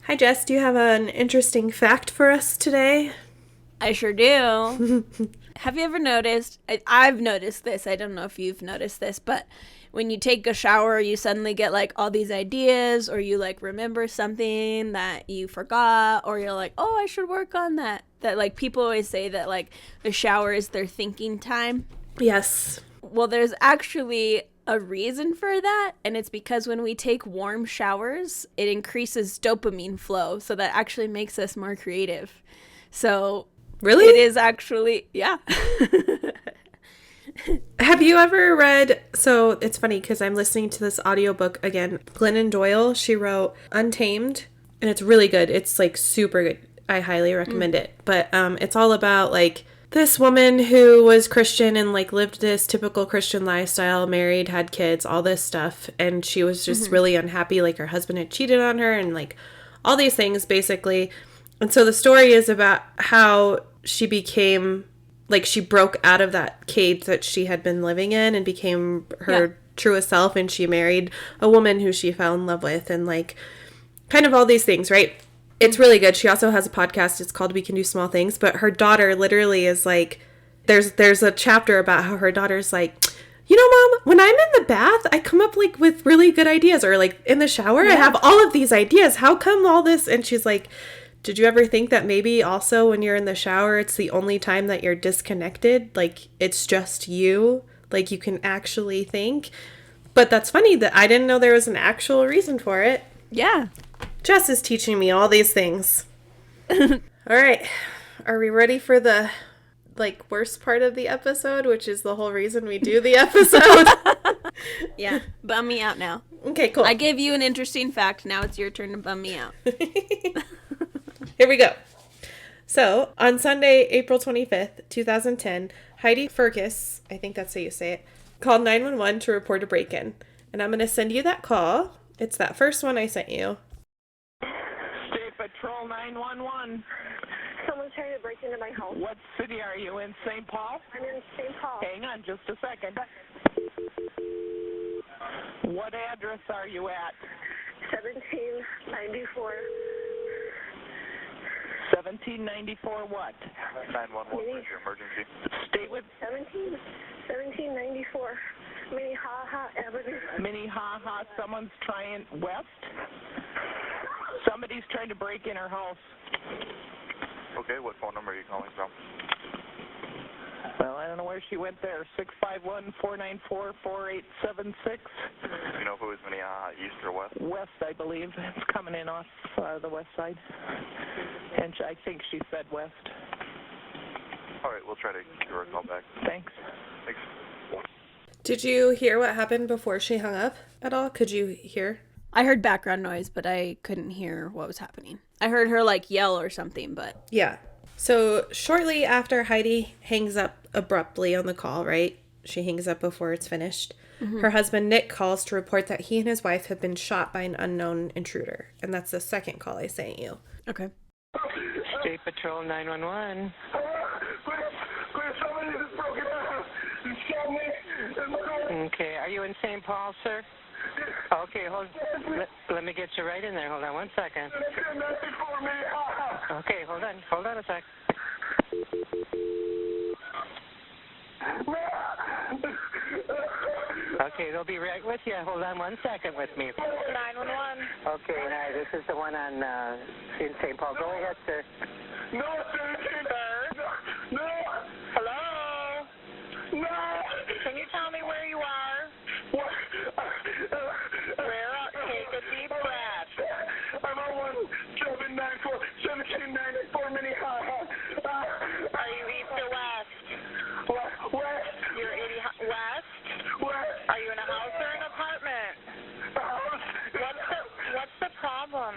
Hi, Jess. Do you have an interesting fact for us today? I sure do. Have you ever noticed? I've noticed this. I don't know if you've noticed this, but when you take a shower, you suddenly get like all these ideas, or you like remember something that you forgot, or you're like, oh, I should work on that. That like people always say that like the shower is their thinking time. Yes. Well, there's actually a reason for that, and it's because when we take warm showers, it increases dopamine flow, so that actually makes us more creative. So Really? it is actually, yeah. Have you ever read, so it's funny because I'm listening to this audiobook again. Glennon Doyle, she wrote Untamed, and it's really good. It's like super good. I highly recommend it. But it's all about like this woman who was Christian and like lived this typical Christian lifestyle, married, had kids, all this stuff. And she was just really unhappy. Like her husband had cheated on her and like all these things basically. And so the story is about how she became, like she broke out of that cage that she had been living in and became her truest self. And she married a woman who she fell in love with and like kind of all these things, right? It's really good. She also has a podcast. It's called We Can Do Small Things. But her daughter literally is like, there's a chapter about how her daughter's like, you know, Mom, when I'm in the bath, I come up like with really good ideas. Or like in the shower, I have all of these ideas. How come all this? And she's like, did you ever think that maybe also when you're in the shower, it's the only time that you're disconnected? Like it's just you. Like you can actually think. But that's funny that I didn't know there was an actual reason for it. Yeah. Jess is teaching me all these things. All right. Are we ready for the like worst part of the episode, which is the whole reason we do the episode? Yeah. Bum me out now. Okay, cool. I gave you an interesting fact. Now it's your turn to bum me out. Here we go. So, on Sunday, April 25th, 2010, Heidi Firkus, I think that's how you say it, called 911 to report a break-in. And I'm going to send you that call. It's that first one I sent you. State Patrol 911. Someone's trying to break into my home. What city are you in? St. Paul? I'm in St. Paul. Hang on just a second. What address are you at? 1794. 1794 what? 911, where's your emergency? Stay with 1794. Minnehaha Avenue. Minnehaha. Someone's trying west? Somebody's trying to break in her house. Okay, what phone number are you calling from? Well, I don't know where she went there. 651-494-4876. You know if it was Minnehaha, east or west? West, I believe. It's coming in off the west side. And I think she said west. All right, we'll try to give her a call back. Thanks. Thanks. Did you hear what happened before she hung up at all? Could you hear? I heard background noise, but I couldn't hear what was happening. I heard her like yell or something, but... Yeah. So shortly after Heidi hangs up abruptly on the call, right? She hangs up before it's finished. Her husband, Nick, calls to report that he and his wife have been shot by an unknown intruder. And that's the second call I sent you. Okay. State Patrol 911. Somebody has broken out. You shot me. Okay, are you in St. Paul, sir? Okay, let me get you right in there. Hold on one second. Okay, hold on a sec. Okay, they'll be right with you. Hold on one second with me. 911. Okay, hi, this is the one on in St. Paul. Go ahead, sir. No, sir. No. Hello? No. Can you tell me where you are? What? Take a deep breath. I'm on 1794 Minnehaha. Are you east or west? West. You're west? West. Are you in a house or an apartment? The house. What's the problem?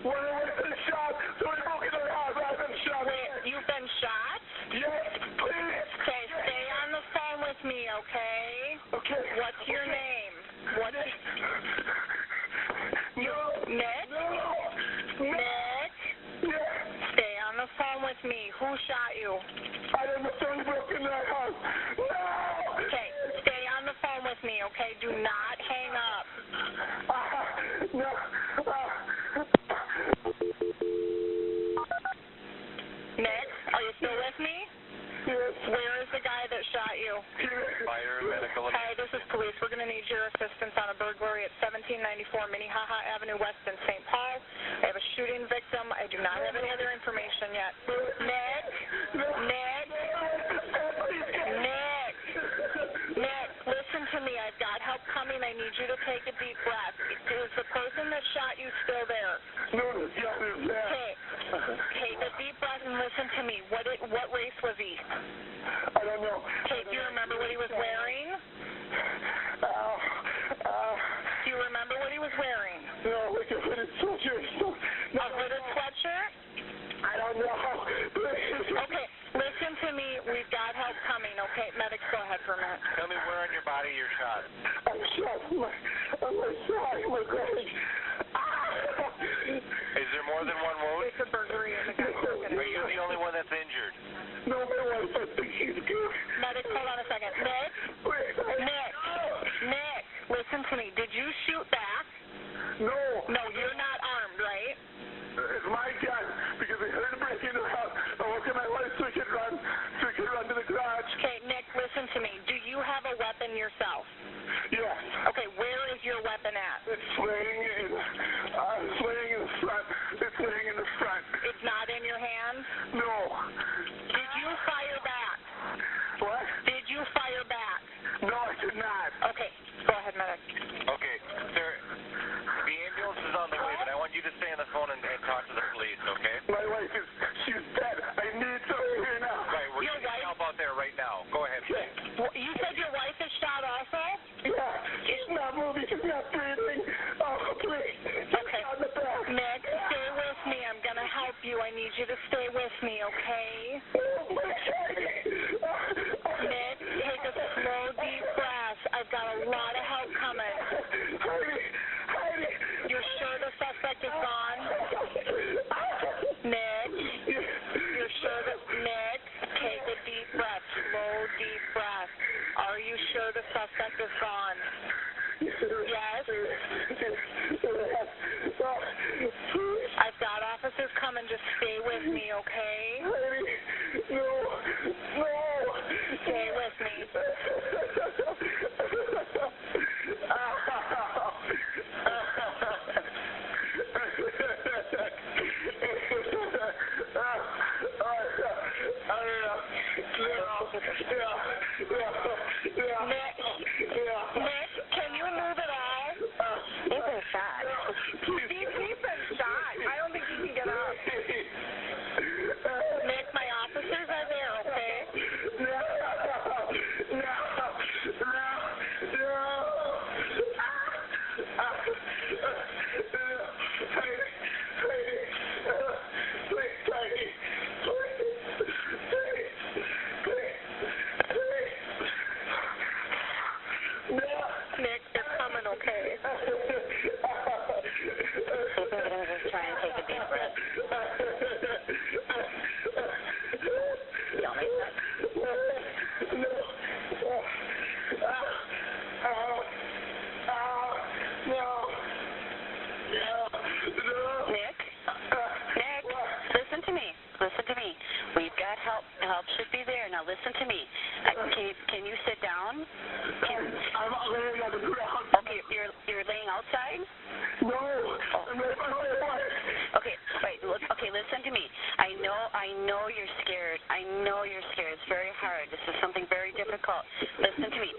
When I was been shot, somebody broke into the house. I've been shot. Wait, you've been shot? Yes, please. Okay, stay on the phone with me, okay? Okay. What's your name? What is... Nick? No. Nick? Yes. Stay on the phone with me. Who shot you? I don't know. Somebody broke into the house. No. Okay, stay on the phone with me, okay? Do not hang up. No. 124 Minnehaha Avenue West in St. Paul. I have a shooting victim. I do not have any other information yet. Nick, listen to me. I've got help coming. I need you to take a deep breath. Is the person that shot you still there? No, yeah, Okay. Take a deep breath and listen to me. What race was he? I don't know. Okay, do you remember what he was wearing? Do you remember what he was wearing? No, like a hooded sweatshirt. A hooded sweatshirt? I don't know. Okay, listen to me. We've got help coming. Okay, medics, go ahead for a minute. Tell me where on your body you're shot. I'm shot on my side, my leg. Is there more than one wound? It's a burglary and the guy's broken. Are you the only one that's injured? No, my wife, I think she's good. Medics, hold on a second. Nick, listen to me. Did you shoot back? No. No, you're not armed, right? It's my gun, because I heard a break in the house. I woke up my wife so I could run to the garage. Okay, Nick, listen to me. Do you have a weapon yourself? Yes. Okay, where is your weapon at? It's laying in the front. It's laying in the front. It's not in your hand? No. Did you fire back? What? Did you fire back? No, I did not. Okay, go ahead, medic. Okay, sir. The ambulance is on the way, but I want you to stay on the phone and talk to the police, okay? My wife she's dead. I need something here now. Right, we're getting help out there right now. Go ahead, please. You said your wife is shot also? Yeah, she's not moving. She's not breathing. Oh, please. Okay. On the back. Nick, stay with me. I'm going to help you. I need you to stay with me, okay? Oh, my God. Nick, take a slow, deep breath. I've got a lot of help coming. Heidi. You're sure the suspect is gone? Nick? You're sure that... Nick, take a deep breath. Slow, deep breath. Are you sure the suspect is gone? Yes? I've got officers coming. Just stay with me, okay? No. Stay with me. Nick, can you move at all? He's been shot. He's been shot. I don't think he can get up. Nick, my officers are there, okay? Nick, they're coming, okay? Just try and take a deep breath. Don't make that. Nick, listen to me. We've got help. Help should be there. Now listen to me. Can you sit down? I'm laying on the ground. Okay, you're laying outside? No. I'm laying on my wife. Okay, wait. Okay, listen to me. I know you're scared. It's very hard. This is something very difficult. Listen to me.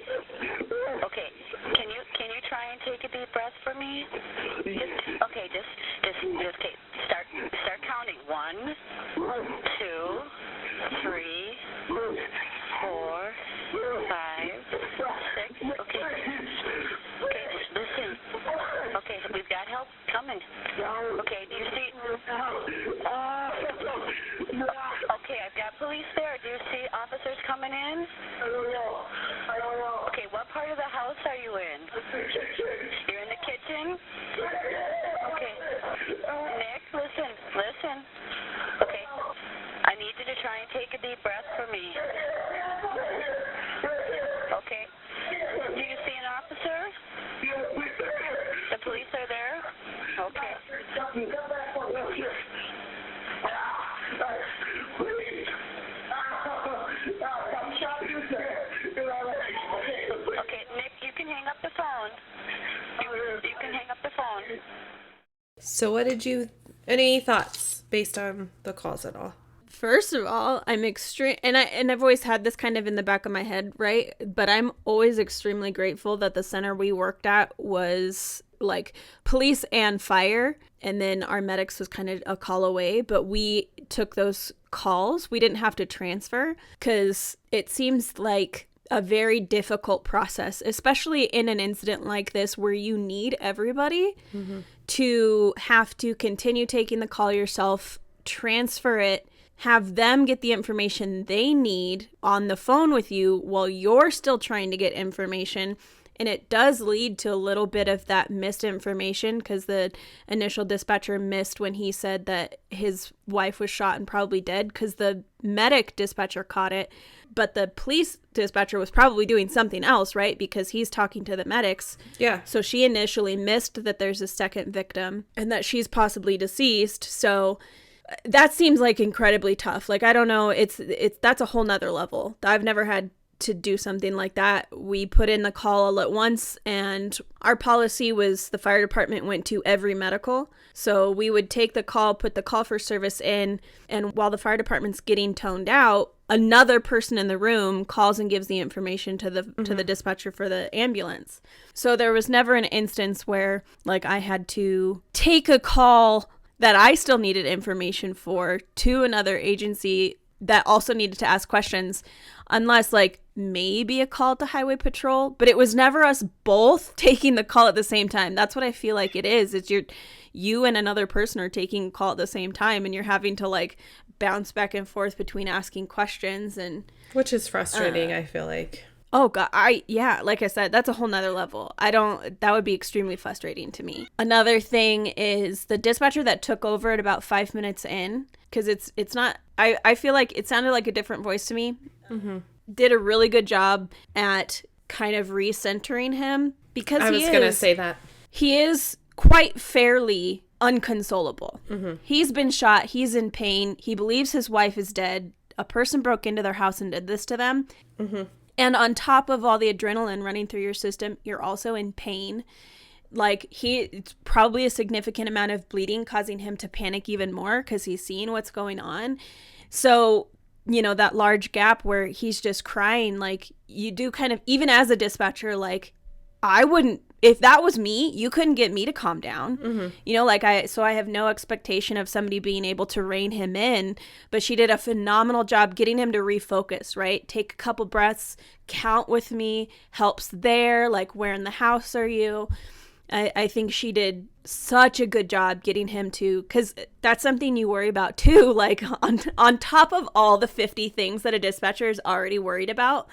Okay, can you try and take a deep breath for me? Just okay. Start counting. 1, 2, 3, 4, 5, 6. Okay, listen. Okay, we've got help coming. Okay, do you see? Okay, I've got police there. Do you see officers coming in? I don't know. Okay, what part of the house are you in? You're in the kitchen? Okay. Nick, listen. Okay. I need you to try and take a deep breath for me. Okay. Do you see an officer? The police are there? Okay. Okay, Nick, you can hang up the phone. You can hang up the phone. So any thoughts based on the calls at all? First of all, I'm and I've always had this kind of in the back of my head, right? But I'm always extremely grateful that the center we worked at was like police and fire, and then our medics was kind of a call away, but we took those calls. We didn't have to transfer, because it seems like a very difficult process, especially in an incident like this where you need everybody to have to continue taking the call yourself, transfer it, have them get the information they need on the phone with you while you're still trying to get information. And it does lead to a little bit of that missed information, because the initial dispatcher missed when he said that his wife was shot and probably dead, because the medic dispatcher caught it. But the police dispatcher was probably doing something else, right? Because he's talking to the medics. Yeah. So she initially missed that there's a second victim and that she's possibly deceased. So that seems like incredibly tough. Like, I don't know. That's a whole nother level. I've never had to do something like that. We put in the call all at once, and our policy was the fire department went to every medical. So we would take the call, put the call for service in, and while the fire department's getting toned out, another person in the room calls and gives the information to the dispatcher for the ambulance. So there was never an instance where like I had to take a call that I still needed information for to another agency that also needed to ask questions, unless like maybe a call to highway patrol, but it was never us both taking the call at the same time. That's what I feel like it is. It's you and another person are taking a call at the same time, and you're having to like bounce back and forth between asking questions, and which is frustrating. I feel like. Oh God, like I said, that's a whole nother level. That would be extremely frustrating to me. Another thing is the dispatcher that took over at about 5 minutes in, because it's not, I feel like it sounded like a different voice to me, did a really good job at kind of recentering him, because I was going to say that. He is quite fairly unconsolable. He's been shot. He's in pain. He believes his wife is dead. A person broke into their house and did this to them. And on top of all the adrenaline running through your system, you're also in pain. Like, it's probably a significant amount of bleeding causing him to panic even more because he's seeing what's going on. So, you know, that large gap where he's just crying, like, you do kind of, even as a dispatcher, like, I wouldn't, if that was me, you couldn't get me to calm down. You know, like I have no expectation of somebody being able to rein him in, but she did a phenomenal job getting him to refocus, right? Take a couple breaths, count with me, helps there, like, where in the house are you? I think she did such a good job getting him to, because that's something you worry about too, like on top of all the 50 things that a dispatcher is already worried about.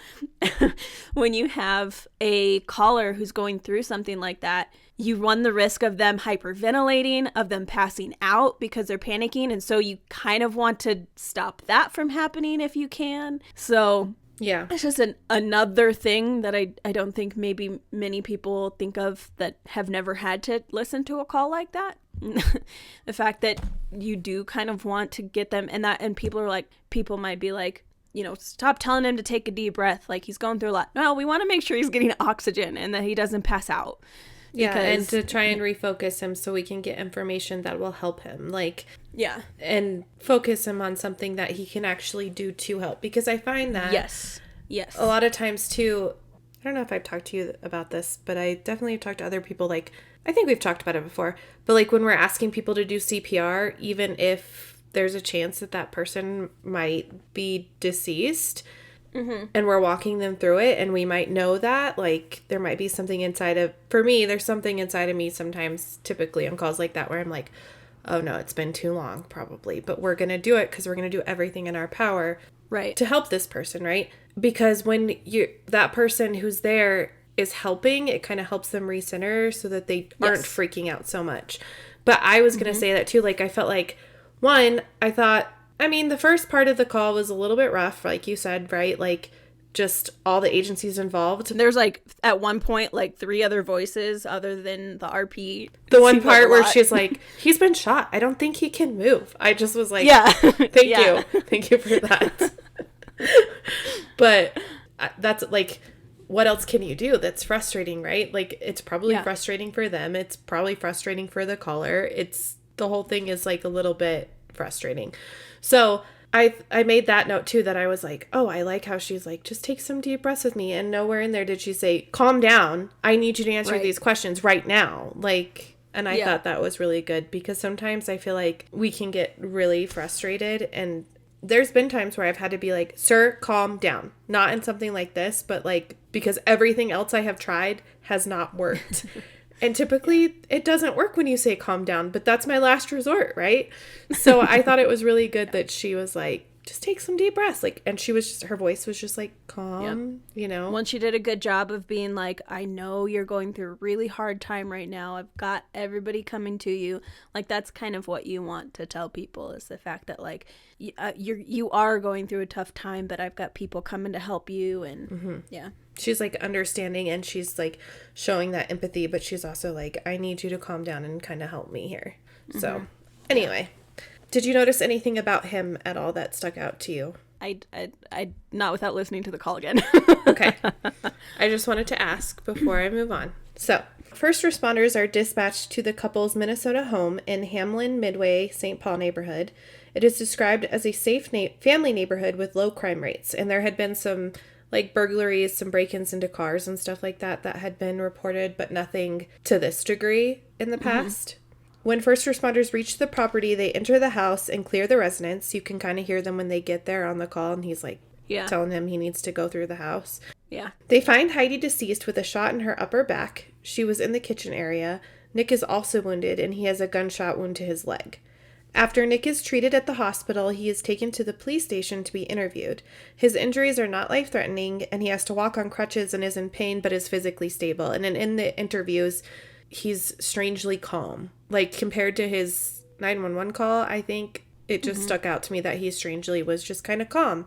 When you have a caller who's going through something like that, you run the risk of them hyperventilating, of them passing out because they're panicking, and so you kind of want to stop that from happening if you can. So yeah, it's just another thing that I don't think maybe many people think of that have never had to listen to a call like that. The fact that you do kind of want to get them, and people might be like, you know, stop telling him to take a deep breath, like he's going through a lot. No, we want to make sure he's getting oxygen and that he doesn't pass out. Yeah, and to try and refocus him so we can get information that will help him. Like, yeah. And focus him on something that he can actually do to help. Because I find that Yes. a lot of times too, I don't know if I've talked to you about this, but I definitely have talked to other people. Like, I think we've talked about it before. But like when we're asking people to do CPR, even if there's a chance that person might be deceased, and we're walking them through it, and we might know that, like, there might be something for me, there's something inside of me sometimes, typically on calls like that, where I'm like, oh no, it's been too long, probably, but we're going to do it because we're going to do everything in our power to help this person, right? Because when that person who's there is helping, it kind of helps them recenter so that they aren't freaking out so much. But I was going to say that too, like, I felt like, one, the first part of the call was a little bit rough, like you said, right? Like, just all the agencies involved. There's, like, at one point, like, 3 other voices other than the RP. The one part where she's like, he's been shot. I don't think he can move. I just was like, yeah. Thank you. Thank you for that. But that's, like, what else can you do? That's frustrating, right? Like, it's probably frustrating for them. It's probably frustrating for the caller. It's the whole thing is like a little bit frustrating. So I made that note too, that I was like, oh, I like how she's like, just take some deep breaths with me. And nowhere in there did she say, calm down. I need you to answer these questions right now. Like, and I thought that was really good, because sometimes I feel like we can get really frustrated, and there's been times where I've had to be like, sir, calm down. Not in something like this, but like, because everything else I have tried has not worked. And typically it doesn't work when you say calm down, but that's my last resort, right? So I thought it was really good that she was like, just take some deep breaths. Like, and she was just, her voice was just like calm, you know? Once she did a good job of being like, I know you're going through a really hard time right now. I've got everybody coming to you. Like, that's kind of what you want to tell people, is the fact that like, you are going through a tough time, but I've got people coming to help you. And she's like understanding, and she's like showing that empathy, but she's also like, I need you to calm down and kind of help me here. So anyway, did you notice anything about him at all that stuck out to you? I not without listening to the call again. Okay. I just wanted to ask before I move on. So, first responders are dispatched to the couple's Minnesota home in Hamlin, Midway, St. Paul neighborhood. It is described as a safe family neighborhood with low crime rates, and there had been some like burglaries, some break-ins into cars and stuff like that had been reported, but nothing to this degree in the past. When first responders reach the property, they enter the house and clear the residence. You can kind of hear them when they get there on the call, and he's like telling him he needs to go through the house. Yeah. They find Heidi deceased with a shot in her upper back. She was in the kitchen area. Nick is also wounded, and he has a gunshot wound to his leg. After Nick is treated at the hospital, he is taken to the police station to be interviewed. His injuries are not life-threatening, and he has to walk on crutches and is in pain, but is physically stable. And in the interviews, he's strangely calm. Like, compared to his 911 call, I think it just stuck out to me that he strangely was just kind of calm.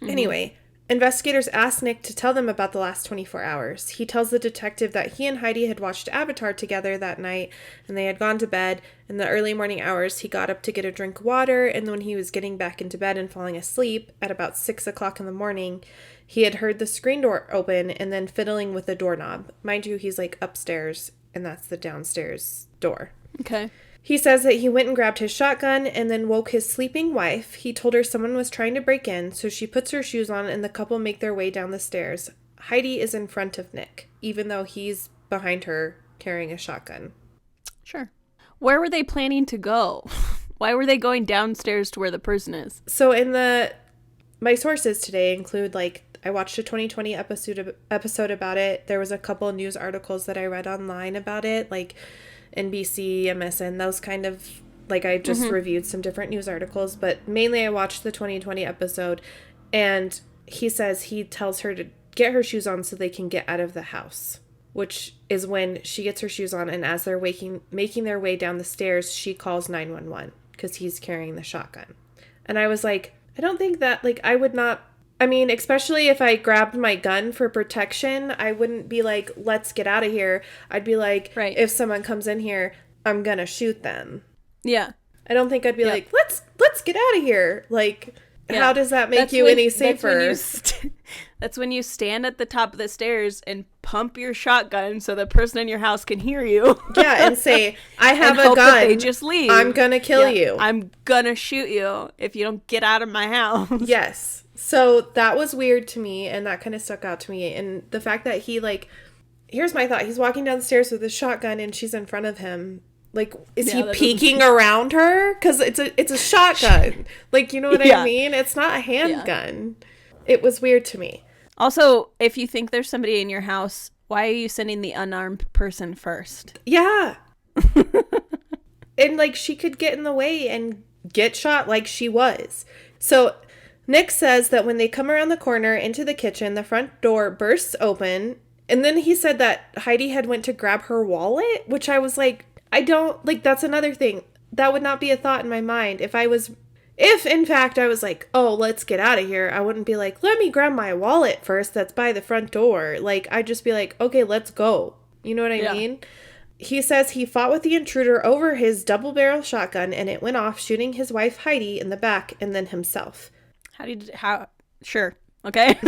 Anyway, investigators asked Nick to tell them about the last 24 hours. He tells the detective that he and Heidi had watched Avatar together that night, and they had gone to bed. In the early morning hours, he got up to get a drink of water, and when he was getting back into bed and falling asleep at about 6 o'clock in the morning, he had heard the screen door open and then fiddling with the doorknob. Mind you, he's like upstairs, and that's the downstairs door. Okay. He says that he went and grabbed his shotgun and then woke his sleeping wife. He told her someone was trying to break in, so she puts her shoes on and the couple make their way down the stairs. Heidi is in front of Nick, even though he's behind her carrying a shotgun. Sure. Where were they planning to go? Why were they going downstairs to where the person is? So my sources today include, like, I watched a 2020 episode about it. There was a couple of news articles that I read online about it, like NBC, MSN, those kind of, like, I just reviewed some different news articles, but mainly I watched the 2020 episode, and he says he tells her to get her shoes on so they can get out of the house, which is when she gets her shoes on, and as they're making their way down the stairs, she calls 911 because he's carrying the shotgun. And I was like, I don't think that, like, I would not, I mean, especially if I grabbed my gun for protection, I wouldn't be like, let's get out of here. I'd be like, if someone comes in here, I'm going to shoot them. Yeah. I don't think I'd be like, let's get out of here. Like, how does that make you any safer? That's when you stand at the top of the stairs and pump your shotgun so the person in your house can hear you. Yeah, and say, I have and a gun. They just leave. I'm going to kill you. I'm going to shoot you if you don't get out of my house. Yes. So that was weird to me, and that kind of stuck out to me. And the fact that he, like, here's my thought. He's walking down the stairs with a shotgun, and she's in front of him. Like, is he peeking around her? Because it's a shotgun. Like, you know what I mean? It's not a handgun. It was weird to me. Also, if you think there's somebody in your house, why are you sending the unarmed person first? Yeah. And, like, she could get in the way and get shot like she was. So Nick says that when they come around the corner into the kitchen, the front door bursts open. And then he said that Heidi had went to grab her wallet, which I was like, I don't, like, that's another thing. That would not be a thought in my mind. If in fact I was like, oh, let's get out of here, I wouldn't be like, let me grab my wallet first that's by the front door. Like, I'd just be like, okay, let's go. You know what I mean? He says he fought with the intruder over his double-barrel shotgun, and it went off, shooting his wife Heidi in the back and then himself. Sure. Okay.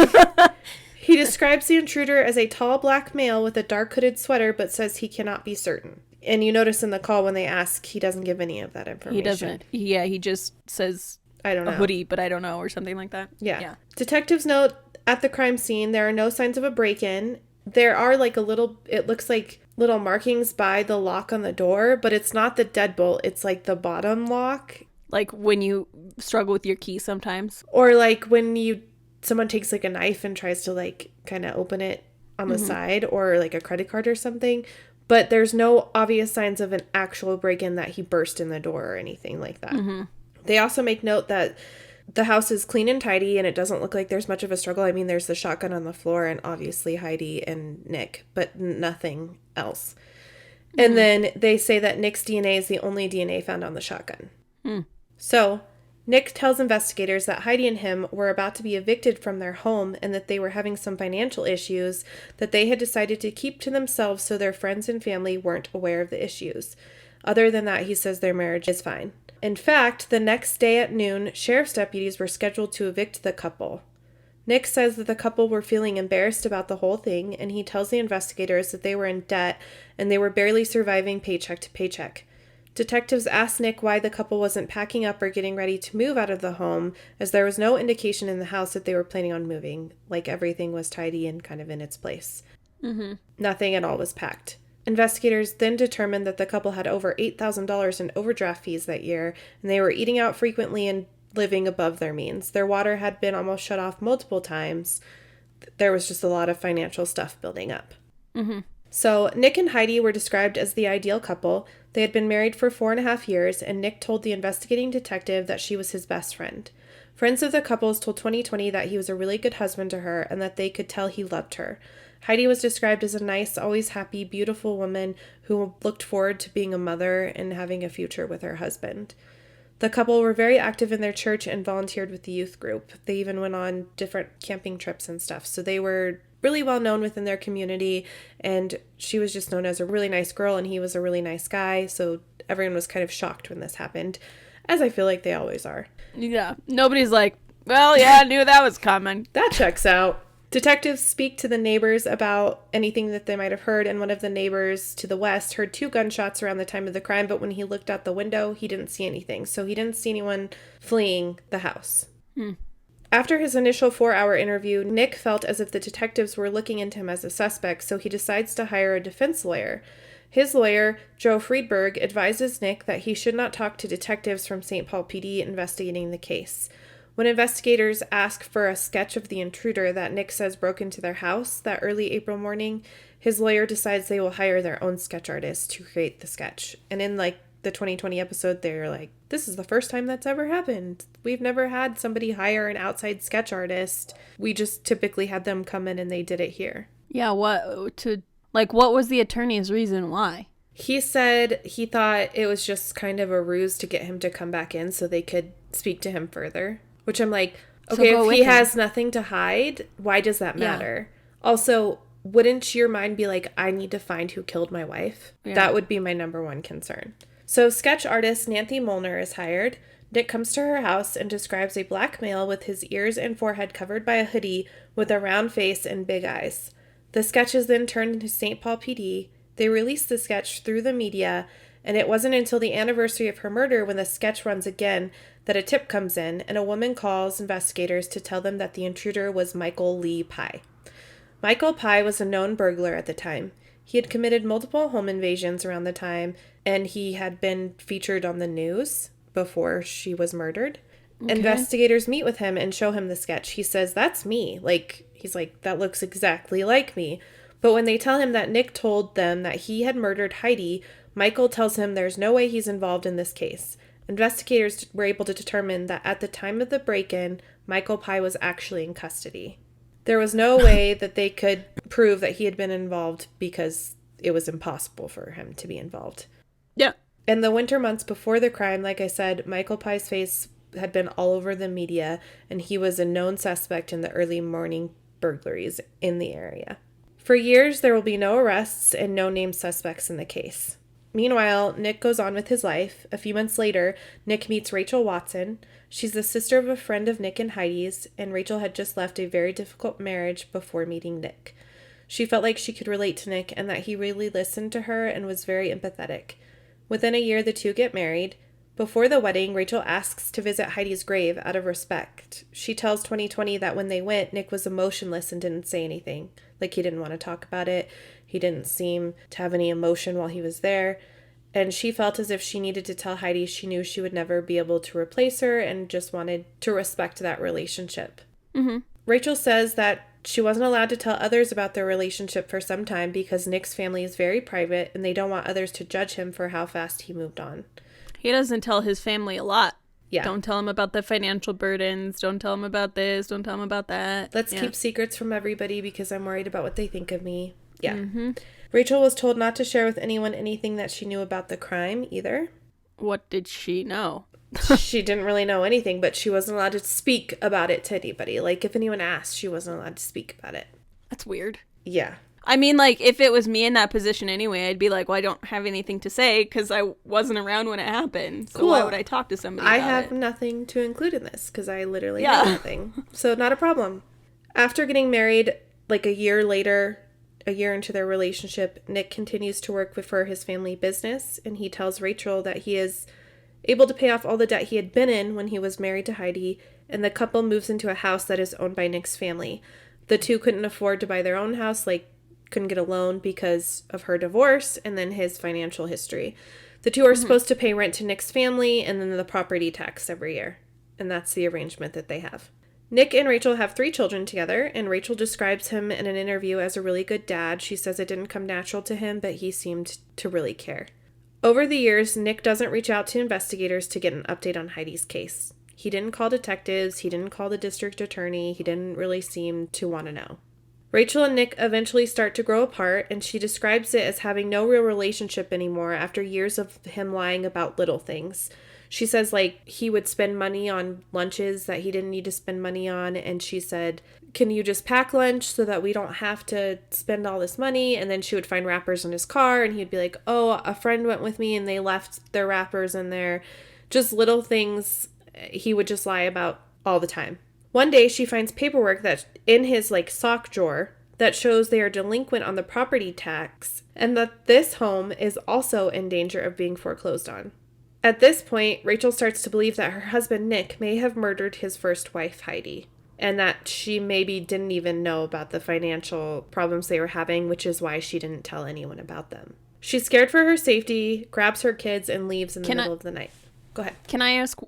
He describes the intruder as a tall black male with a dark hooded sweater, but says he cannot be certain. And you notice in the call when they ask, he doesn't give any of that information. He doesn't. Yeah, he just says I don't know. a hoodie, but I don't know, or something like that. Yeah. Detectives note at the crime scene, there are no signs of a break-in. There are like it looks like little markings by the lock on the door, but it's not the deadbolt. It's like the bottom lock. Like when you struggle with your key sometimes. Or like when someone takes like a knife and tries to like kind of open it on the side, or like a credit card or something. But there's no obvious signs of an actual break-in that he burst in the door or anything like that. Mm-hmm. They also make note that the house is clean and tidy, and it doesn't look like there's much of a struggle. I mean, there's the shotgun on the floor and obviously Heidi and Nick, but nothing else. Mm-hmm. And then they say that Nick's DNA is the only DNA found on the shotgun. Mm. So Nick tells investigators that Heidi and him were about to be evicted from their home and that they were having some financial issues that they had decided to keep to themselves so their friends and family weren't aware of the issues. Other than that, he says their marriage is fine. In fact, the next day at noon, sheriff's deputies were scheduled to evict the couple. Nick says that the couple were feeling embarrassed about the whole thing, and he tells the investigators that they were in debt and they were barely surviving paycheck to paycheck. Detectives asked Nick why the couple wasn't packing up or getting ready to move out of the home, as there was no indication in the house that they were planning on moving, like everything was tidy and kind of in its place. Mm-hmm. Nothing at all was packed. Investigators then determined that the couple had over $8,000 in overdraft fees that year, and they were eating out frequently and living above their means. Their water had been almost shut off multiple times. There was just a lot of financial stuff building up. Mm-hmm. So Nick and Heidi were described as the ideal couple. They had been married for 4.5 years, and Nick told the investigating detective that she was his best friend. Friends of the couples told 2020 that he was a really good husband to her and that they could tell he loved her. Heidi was described as a nice, always happy, beautiful woman who looked forward to being a mother and having a future with her husband. The couple were very active in their church and volunteered with the youth group. They even went on different camping trips and stuff. So they were really well known within their community, and she was just known as a really nice girl and he was a really nice guy. So everyone was kind of shocked when this happened, as I feel like they always are. Yeah. Nobody's like, well, yeah, I knew that was coming. That checks out. Detectives speak to the neighbors about anything that they might have heard, and one of the neighbors to the west heard 2 gunshots around the time of the crime, but when he looked out the window, he didn't see anything. So he didn't see anyone fleeing the house. After his initial 4-hour interview, Nick felt as if the detectives were looking into him as a suspect, so he decides to hire a defense lawyer. His lawyer, Joe Friedberg, advises Nick that he should not talk to detectives from St. Paul PD investigating the case. When investigators ask for a sketch of the intruder that Nick says broke into their house that early April morning, his lawyer decides they will hire their own sketch artist to create the sketch. And in like the 2020 episode, they're like, this is the first time that's ever happened. We've never had somebody hire an outside sketch artist. We just typically had them come in and they did it here. Yeah, what was the attorney's reason why? He said he thought it was just kind of a ruse to get him to come back in so they could speak to him further. Which I'm like, okay, if he has nothing to hide, why does that matter? Yeah. Also, wouldn't your mind be like, I need to find who killed my wife? Yeah. That would be my number one concern. So sketch artist Nancy Molnar is hired. Nick comes to her house and describes a black male with his ears and forehead covered by a hoodie with a round face and big eyes. The sketch is then turned into St. Paul PD. They release the sketch through the media, and it wasn't until the anniversary of her murder, when the sketch runs again, that a tip comes in and a woman calls investigators to tell them that the intruder was Michael Lee Pye. Michael Pye was a known burglar at the time. He had committed multiple home invasions around the time, and he had been featured on the news before she was murdered. Okay. Investigators meet with him and show him the sketch. He says, that's me. He's like, that looks exactly like me. But when they tell him that Nick told them that he had murdered Heidi, Michael tells him there's no way he's involved in this case. Investigators were able to determine that at the time of the break-in, Michael Pye was actually in custody. There was no way that they could prove that he had been involved because it was impossible for him to be involved. Yeah. In the winter months before the crime, like I said, Michael Pye's face had been all over the media, and he was a known suspect in the early morning burglaries in the area. For years, there will be no arrests and no named suspects in the case. Meanwhile, Nick goes on with his life. A few months later, Nick meets Rachel Watson. She's the sister of a friend of Nick and Heidi's, and Rachel had just left a very difficult marriage before meeting Nick. She felt like she could relate to Nick and that he really listened to her and was very empathetic. Within a year, the two get married. Before the wedding, Rachel asks to visit Heidi's grave out of respect. She tells 2020 that when they went, Nick was emotionless and didn't say anything. Like, he didn't want to talk about it. He didn't seem to have any emotion while he was there. And she felt as if she needed to tell Heidi she knew she would never be able to replace her and just wanted to respect that relationship. Mm-hmm. Rachel says that she wasn't allowed to tell others about their relationship for some time because Nick's family is very private and they don't want others to judge him for how fast he moved on. He doesn't tell his family a lot. Yeah. Don't tell him about the financial burdens. Don't tell him about this. Don't tell him about that. Let's keep secrets from everybody because I'm worried about what they think of me. Yeah. Mm-hmm. Rachel was told not to share with anyone anything that she knew about the crime either. What did she know? She didn't really know anything, but she wasn't allowed to speak about it to anybody. Like, if anyone asked, she wasn't allowed to speak about it. That's weird. Yeah. I mean, like, if it was me in that position anyway, I'd be like, well, I don't have anything to say because I wasn't around when it happened. So why would I talk to somebody about I have it? nothing to include in this because I literally have nothing. So not a problem. After getting married, like a year later, a year into their relationship, Nick continues to work for his family business, and he tells Rachel that he is able to pay off all the debt he had been in when he was married to Heidi, and the couple moves into a house that is owned by Nick's family. The two couldn't afford to buy their own house, couldn't get a loan because of her divorce and then his financial history. The two are supposed to pay rent to Nick's family and then the property tax every year. And that's the arrangement that they have. Nick and Rachel have 3 children together, and Rachel describes him in an interview as a really good dad. She says it didn't come natural to him, but he seemed to really care. Over the years, Nick doesn't reach out to investigators to get an update on Heidi's case. He didn't call detectives, he didn't call the district attorney, he didn't really seem to want to know. Rachel and Nick eventually start to grow apart, and she describes it as having no real relationship anymore after years of him lying about little things. She says, he would spend money on lunches that he didn't need to spend money on, and she said, can you just pack lunch so that we don't have to spend all this money? And then she would find wrappers in his car, and he'd be like, oh, a friend went with me, and they left their wrappers in there. Just little things he would just lie about all the time. One day, she finds paperwork that's in his, sock drawer that shows they are delinquent on the property tax and that this home is also in danger of being foreclosed on. At this point, Rachel starts to believe that her husband, Nick, may have murdered his first wife, Heidi, and that she maybe didn't even know about the financial problems they were having, which is why she didn't tell anyone about them. She's scared for her safety, grabs her kids, and leaves in the middle of the night. Go ahead. Can I ask...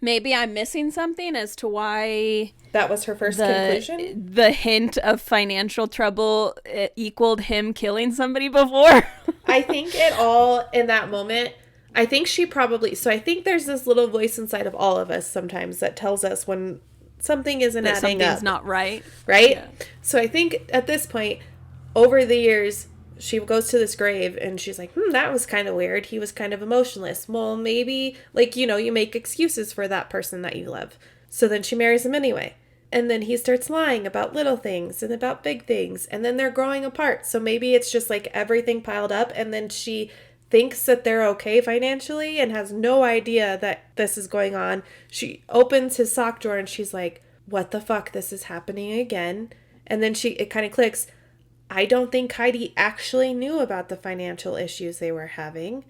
Maybe I'm missing something as to why... That was her first conclusion? The hint of financial trouble equaled him killing somebody before. I think it all, in that moment, I think she probably... So I think there's this little voice inside of all of us sometimes that tells us when something isn't adding up. Something's not right. Right? Yeah. So I think at this point, over the years... She goes to this grave and she's like, that was kind of weird. He was kind of emotionless. Well, maybe, you make excuses for that person that you love. So then she marries him anyway. And then he starts lying about little things and about big things. And then they're growing apart. So maybe it's just everything piled up. And then she thinks that they're okay financially and has no idea that this is going on. She opens his sock drawer and she's like, what the fuck? This is happening again. And then it kind of clicks. I don't think Heidi actually knew about the financial issues they were having.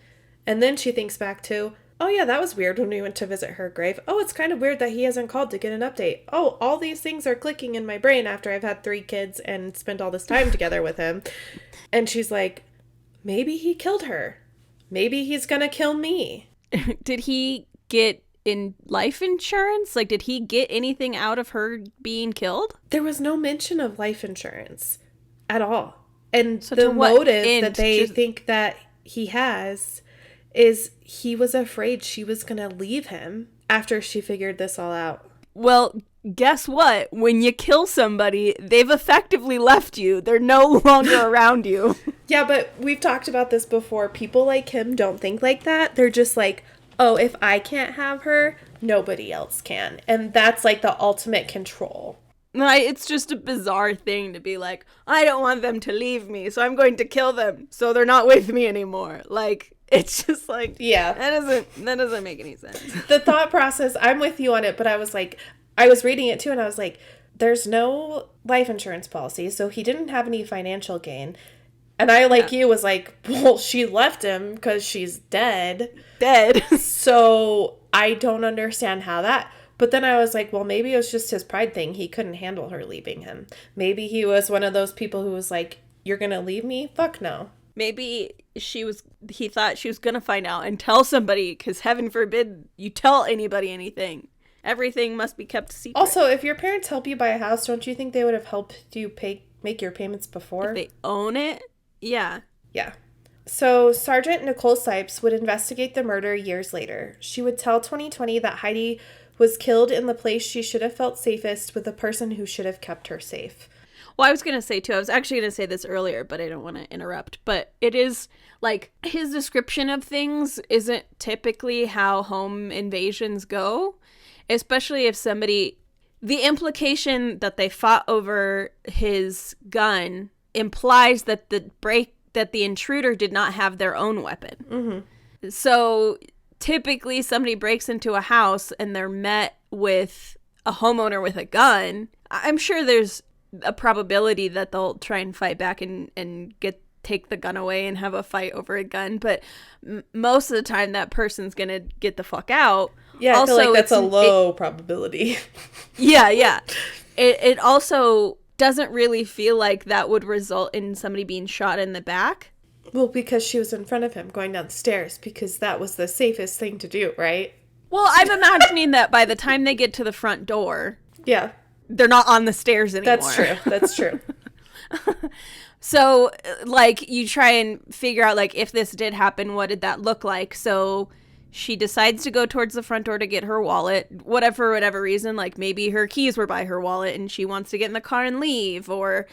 And then she thinks back to, oh yeah, that was weird when we went to visit her grave. Oh, it's kind of weird that he hasn't called to get an update. Oh, all these things are clicking in my brain after I've had 3 kids and spent all this time together with him. And she's like, maybe he killed her. Maybe he's gonna kill me. Did he get in life insurance? Did he get anything out of her being killed? There was no mention of life insurance. At all. And so the motive that they think that he has is he was afraid she was going to leave him after she figured this all out. Well, guess what? When you kill somebody, they've effectively left you. They're no longer around you. Yeah, but we've talked about this before. People like him don't think like that. They're just like, oh, if I can't have her, nobody else can. And that's the ultimate control. It's just a bizarre thing to be like, I don't want them to leave me, so I'm going to kill them so they're not with me anymore. It's just yeah, that doesn't make any sense. The thought process, I'm with you on it, but I was reading it too, and I was like, there's no life insurance policy, so he didn't have any financial gain. And I, like you, was like, well, she left him because she's dead. So I don't understand how that... But then I was like, well, maybe it was just his pride thing. He couldn't handle her leaving him. Maybe he was one of those people who was like, you're going to leave me? Fuck no. Maybe he thought she was going to find out and tell somebody, because heaven forbid you tell anybody anything. Everything must be kept secret. Also, if your parents help you buy a house, don't you think they would have helped you make your payments before? If they own it? Yeah. Yeah. So Sergeant Nicole Sipes would investigate the murder years later. She would tell 2020 that Heidi was killed in the place she should have felt safest with the person who should have kept her safe. Well, I was going to say, too, I was actually going to say this earlier, but I don't want to interrupt. But it is, like, his description of things isn't typically how home invasions go, especially if somebody... The implication that they fought over his gun implies that the intruder did not have their own weapon. Mm-hmm. So typically somebody breaks into a house and they're met with a homeowner with a gun. I'm sure there's a probability that they'll try and fight back and take the gun away and have a fight over a gun. But most of the time that person's going to get the fuck out. Yeah, also, I feel like that's a low probability. Yeah. It also doesn't really feel like that would result in somebody being shot in the back. Well, because she was in front of him going down the stairs, because that was the safest thing to do, right? Well, I'm imagining that by the time they get to the front door, yeah, they're not on the stairs anymore. That's true. So, like, you try and figure out, like, if this did happen, what did that look like? So she decides to go towards the front door to get her wallet, whatever reason. Like, maybe her keys were by her wallet and she wants to get in the car and leave, or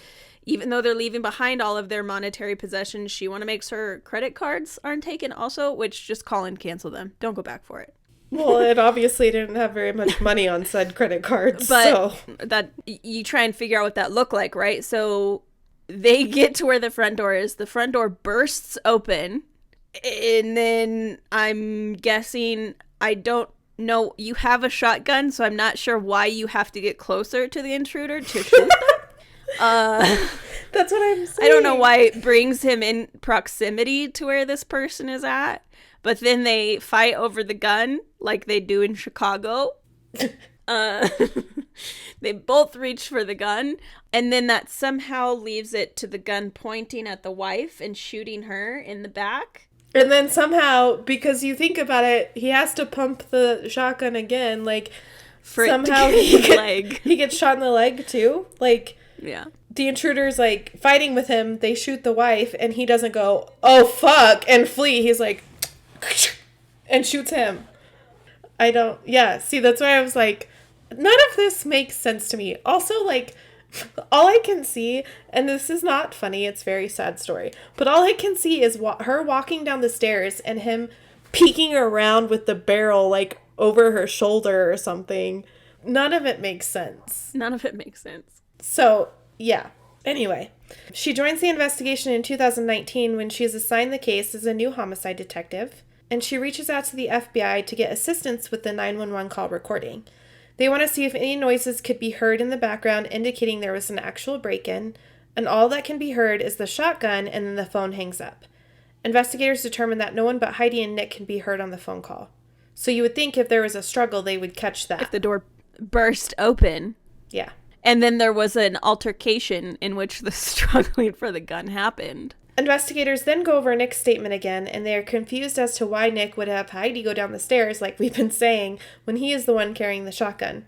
even though they're leaving behind all of their monetary possessions, she want to make sure her credit cards aren't taken also, which just call and cancel them. Don't go back for it. Well, it obviously didn't have very much money on said credit cards. But so that you try and figure out what that looked like, right? So they get to where the front door is. The front door bursts open. And then I'm guessing, I don't know, you have a shotgun, so I'm not sure why you have to get closer to the intruder to shoot them. That's what I'm saying. I don't know why it brings him in proximity to where this person is at, but then they fight over the gun like they do in Chicago. They both reach for the gun, and then that somehow leaves it to the gun pointing at the wife and shooting her in the back. And then somehow, because you think about it, he has to pump the shotgun again, like, For somehow he gets shot in the leg too. Like, yeah. The intruder's like fighting with him, they shoot the wife, and he doesn't go, oh fuck, and flee. He's like, and shoots him. See, that's why I was like, none of this makes sense to me. Also, like, all I can see, and this is not funny, it's a very sad story, but all I can see is her walking down the stairs and him peeking around with the barrel, like, over her shoulder or something. None of it makes sense. So, yeah. Anyway, she joins the investigation in 2019 when she is assigned the case as a new homicide detective, and she reaches out to the FBI to get assistance with the 911 call recording. They want to see if any noises could be heard in the background indicating there was an actual break-in, and all that can be heard is the shotgun, and then the phone hangs up. Investigators determine that no one but Heidi and Nick can be heard on the phone call. So you would think if there was a struggle, they would catch that. If the door burst open. Yeah. And then there was an altercation in which the struggling for the gun happened. Investigators then go over Nick's statement again, and they are confused as to why Nick would have Heidi go down the stairs, like we've been saying, when he is the one carrying the shotgun.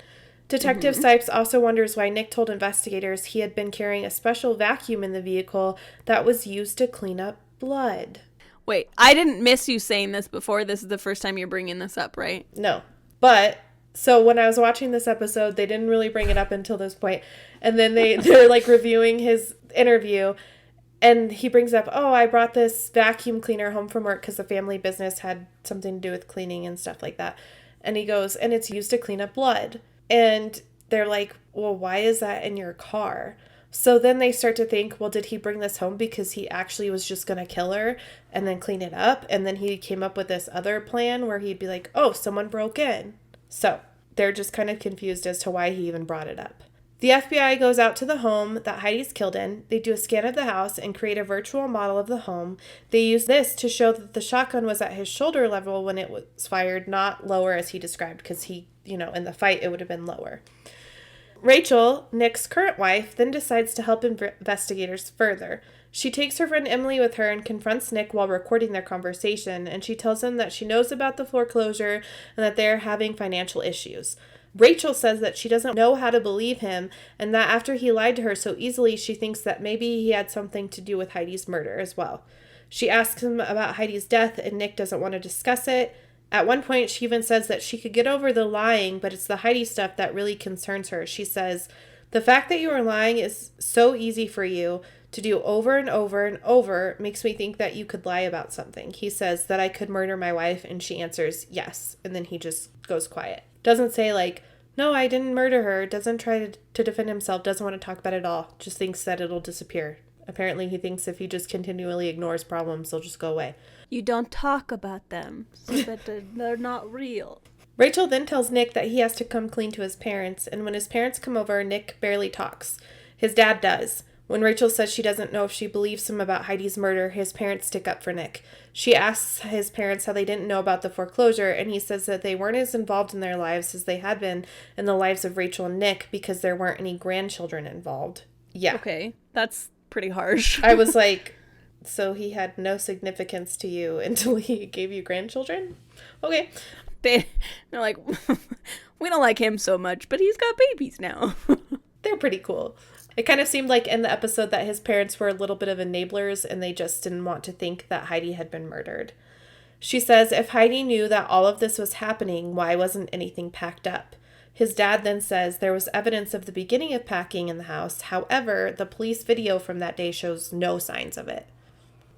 Detective Sipes also wonders why Nick told investigators he had been carrying a special vacuum in the vehicle that was used to clean up blood. Wait, I didn't miss you saying this before. This is the first time you're bringing this up, right? No. But, so when I was watching this episode, they didn't really bring it up until this point. And then they're like reviewing his interview, and he brings up, oh, I brought this vacuum cleaner home from work because the family business had something to do with cleaning and stuff like that. And he goes, and it's used to clean up blood. And they're like, well, why is that in your car? So then they start to think, well, did he bring this home because he actually was just going to kill her and then clean it up? And then he came up with this other plan where he'd be like, oh, someone broke in. So they're just kind of confused as to why he even brought it up. The FBI goes out to the home that Heidi's killed in. They do a scan of the house and create a virtual model of the home. They use this to show that the shotgun was at his shoulder level when it was fired, not lower as he described, because he, in the fight, it would have been lower. Rachel, Nick's current wife, then decides to help investigators further. She takes her friend Emily with her and confronts Nick while recording their conversation, and she tells him that she knows about the foreclosure and that they're having financial issues. Rachel says that she doesn't know how to believe him, and that after he lied to her so easily, she thinks that maybe he had something to do with Heidi's murder as well. She asks him about Heidi's death, and Nick doesn't want to discuss it. At one point, she even says that she could get over the lying, but it's the Heidi stuff that really concerns her. She says, "The fact that you are lying is so easy for you to do over and over and over makes me think that you could lie about something." He says that I could murder my wife, and she answers yes, and then he just goes quiet. Doesn't say no, I didn't murder her. Doesn't try to defend himself. Doesn't want to talk about it at all. Just thinks that it'll disappear. Apparently he thinks if he just continually ignores problems, they'll just go away. You don't talk about them so that they're not real. Rachel then tells Nick that he has to come clean to his parents, and when his parents come over, Nick barely talks. His dad does. When Rachel says she doesn't know if she believes him about Heidi's murder, his parents stick up for Nick. She asks his parents how they didn't know about the foreclosure, and he says that they weren't as involved in their lives as they had been in the lives of Rachel and Nick because there weren't any grandchildren involved. Yeah. Okay, that's pretty harsh. I was like, so he had no significance to you until he gave you grandchildren? Okay. They're like, we don't like him so much, but he's got babies now. They're pretty cool. It kind of seemed like in the episode that his parents were a little bit of enablers and they just didn't want to think that Heidi had been murdered. She says if Heidi knew that all of this was happening, why wasn't anything packed up? His dad then says there was evidence of the beginning of packing in the house. However, the police video from that day shows no signs of it.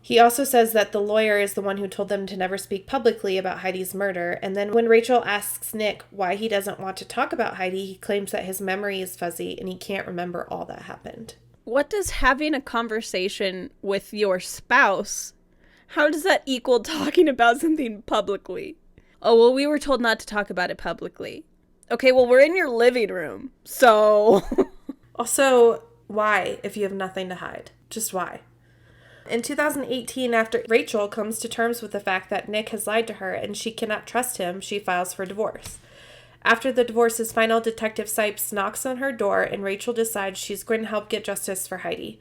He also says that the lawyer is the one who told them to never speak publicly about Heidi's murder, and then when Rachel asks Nick why he doesn't want to talk about Heidi, he claims that his memory is fuzzy and he can't remember all that happened. What does having a conversation with your spouse, how does that equal talking about something publicly? Oh, well, we were told not to talk about it publicly. Okay, well, we're in your living room, so... Also, why if you have nothing to hide? Just why? In 2018, after Rachel comes to terms with the fact that Nick has lied to her and she cannot trust him, she files for divorce. After the divorce is final, Detective Sipes knocks on her door and Rachel decides she's going to help get justice for Heidi.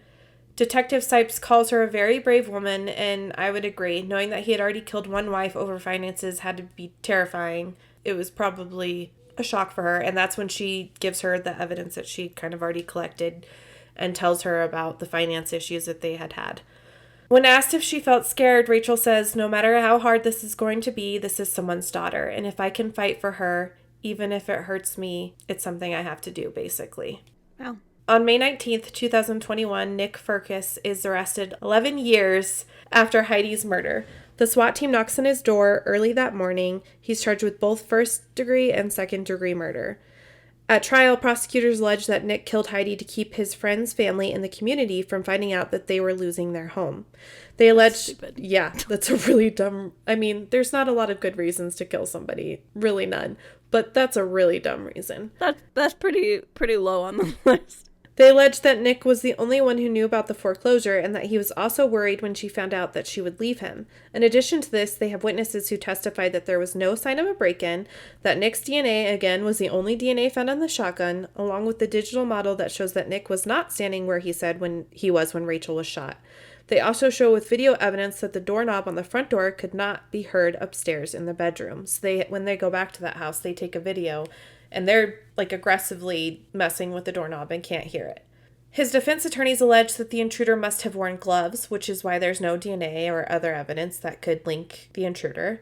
Detective Sipes calls her a very brave woman, and I would agree. Knowing that he had already killed one wife over finances had to be terrifying. It was probably a shock for her, and that's when she gives her the evidence that she kind of already collected and tells her about the finance issues that they had had. When asked if she felt scared, Rachel says, no matter how hard this is going to be, this is someone's daughter. And if I can fight for her, even if it hurts me, it's something I have to do, basically. Wow. On May 19th, 2021, Nick Firkus is arrested 11 years after Heidi's murder. The SWAT team knocks on his door early that morning. He's charged with both first-degree and second-degree murder. At trial, prosecutors allege that Nick killed Heidi to keep his friends, family, and the community from finding out that they were losing their home. They allege... Stupid. Yeah, that's a really dumb... I mean, there's not a lot of good reasons to kill somebody. Really none. But that's a really dumb reason. That's pretty low on the list. They allege that Nick was the only one who knew about the foreclosure and that he was also worried when she found out that she would leave him. In addition to this, they have witnesses who testified that there was no sign of a break-in, that Nick's DNA, again, was the only DNA found on the shotgun, along with the digital model that shows that Nick was not standing where he said when Rachel was shot. They also show with video evidence that the doorknob on the front door could not be heard upstairs in the bedroom. So when they go back to that house, they take a video and they're aggressively messing with the doorknob and can't hear it. His defense attorneys allege that the intruder must have worn gloves, which is why there's no DNA or other evidence that could link the intruder.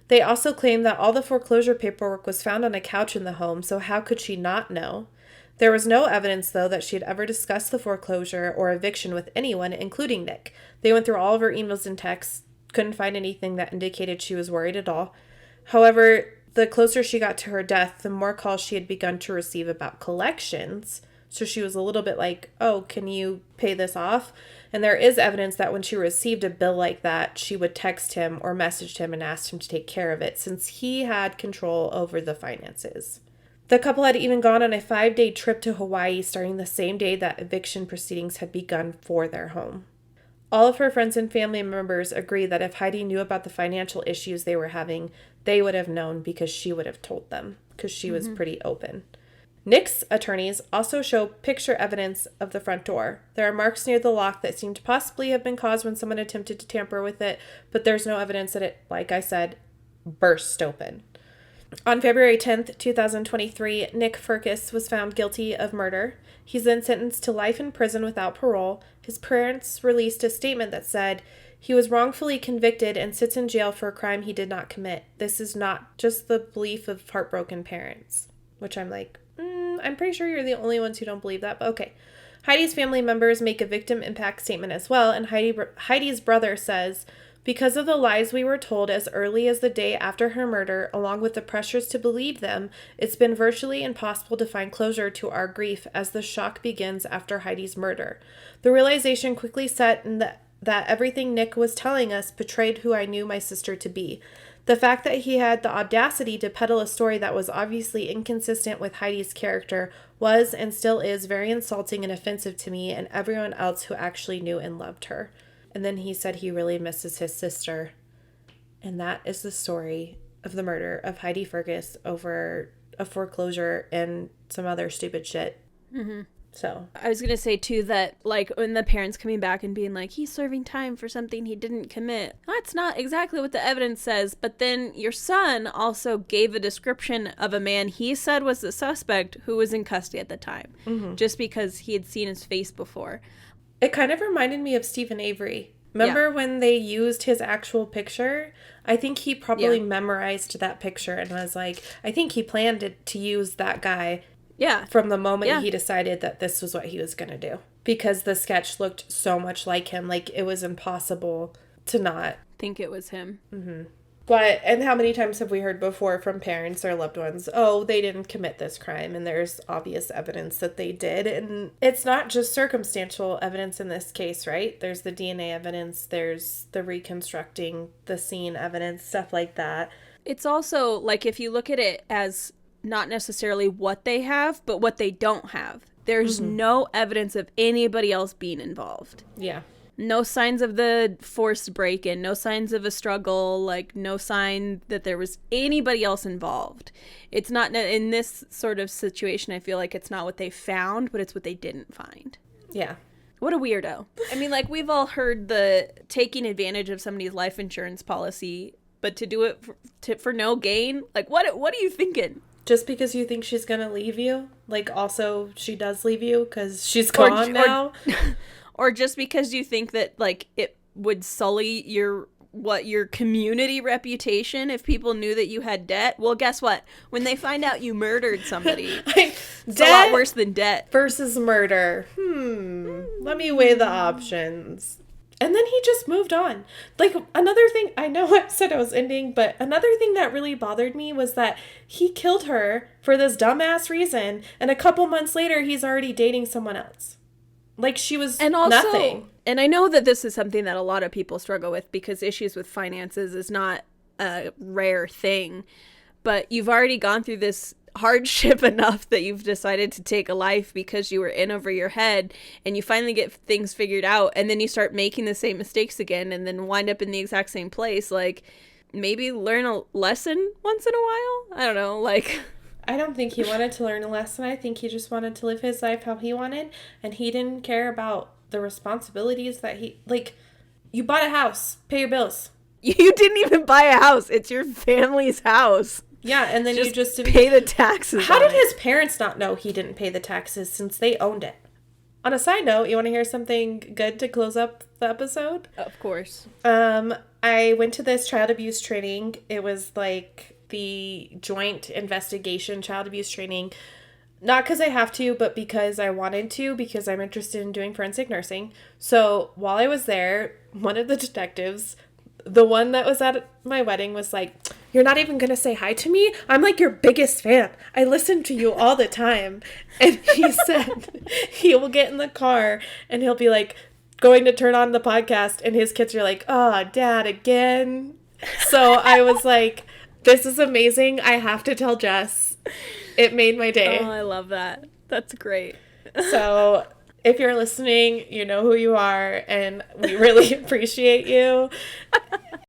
They also claim that all the foreclosure paperwork was found on a couch in the home, so how could she not know? There was no evidence, though, that she had ever discussed the foreclosure or eviction with anyone, including Nick. They went through all of her emails and texts, couldn't find anything that indicated she was worried at all. However, the closer she got to her death, the more calls she had begun to receive about collections. So she was a little bit like, oh, can you pay this off? And there is evidence that when she received a bill like that, she would text him or message him and ask him to take care of it, since he had control over the finances. The couple had even gone on a 5-day trip to Hawaii, starting the same day that eviction proceedings had begun for their home. All of her friends and family members agree that if Heidi knew about the financial issues they were having, they would have known because she would have told them, because she was pretty open. Nick's attorneys also show picture evidence of the front door. There are marks near the lock that seem to possibly have been caused when someone attempted to tamper with it, but there's no evidence that it, like I said, burst open. On February 10th, 2023, Nick Firkus was found guilty of murder. He's then sentenced to life in prison without parole. His parents released a statement that said, he was wrongfully convicted and sits in jail for a crime he did not commit. This is not just the belief of heartbroken parents. Which I'm like, I'm pretty sure you're the only ones who don't believe that, but okay. Heidi's family members make a victim impact statement as well, and Heidi's brother says, because of the lies we were told as early as the day after her murder, along with the pressures to believe them, it's been virtually impossible to find closure to our grief as the shock begins after Heidi's murder. The realization quickly set in that everything Nick was telling us betrayed who I knew my sister to be. The fact that he had the audacity to peddle a story that was obviously inconsistent with Heidi's character was and still is very insulting and offensive to me and everyone else who actually knew and loved her. And then he said he really misses his sister. And that is the story of the murder of Heidi Firkus over a foreclosure and some other stupid shit. Mm-hmm. So I was going to say, too, that, like, when the parents coming back and being like, he's serving time for something he didn't commit. That's not exactly what the evidence says. But then your son also gave a description of a man he said was the suspect who was in custody at the time. Mm-hmm. Just because he had seen his face before. It kind of reminded me of Stephen Avery. Remember when they used his actual picture? I think he probably memorized that picture and was like, I think he planned to use that guy. Yeah. From the moment he decided that this was what he was going to do. Because the sketch looked so much like him. Like, it was impossible to not think it was him. Mm-hmm. But, and how many times have we heard before from parents or loved ones, oh, they didn't commit this crime, and there's obvious evidence that they did. And it's not just circumstantial evidence in this case, right? There's the DNA evidence, there's the reconstructing the scene evidence, stuff like that. It's also, like, if you look at it as not necessarily what they have, but what they don't have. There's no evidence of anybody else being involved. Yeah. No signs of the forced break-in, no signs of a struggle, like no sign that there was anybody else involved. It's not, in this sort of situation, I feel like it's not what they found, but it's what they didn't find. Yeah. What a weirdo. I mean, like, we've all heard the taking advantage of somebody's life insurance policy, but to do it for no gain? Like, what are you thinking? Just because you think she's going to leave you? Like, also, she does leave you because she's gone now? Or just because you think that, like, it would sully your community reputation if people knew that you had debt? Well, guess what? When they find out you murdered somebody, it's a lot worse than debt. Versus murder. Let me weigh the options. And then he just moved on. Like, another thing, I know I said I was ending, but another thing that really bothered me was that he killed her for this dumbass reason, and a couple months later, he's already dating someone else. Like, she was nothing. And I know that this is something that a lot of people struggle with because issues with finances is not a rare thing. But you've already gone through this hardship enough that you've decided to take a life because you were in over your head, and you finally get things figured out, and then you start making the same mistakes again and then wind up in the exact same place. Like, maybe learn a lesson once in a while? I don't know, like... I don't think he wanted to learn a lesson. I think he just wanted to live his life how he wanted, and he didn't care about the responsibilities that he... Like, you bought a house. Pay your bills. You didn't even buy a house. It's your family's house. Yeah, and then you just didn't... pay the taxes. How did his parents not know he didn't pay the taxes since they owned it? On a side note, you want to hear something good to close up the episode? Of course. I went to this child abuse training. It was like... the joint investigation child abuse training, not because I have to, but because I wanted to, because I'm interested in doing forensic nursing. So while I was there, one of the detectives, the one that was at my wedding, was like, you're not even going to say hi to me? I'm like your biggest fan. I listen to you all the time. And he said he will get in the car and he'll be like going to turn on the podcast and his kids are like, oh, Dad, again? So I was like... This is amazing. I have to tell Jess. It made my day. Oh, I love that. That's great. So if you're listening, you know who you are, and we really appreciate you.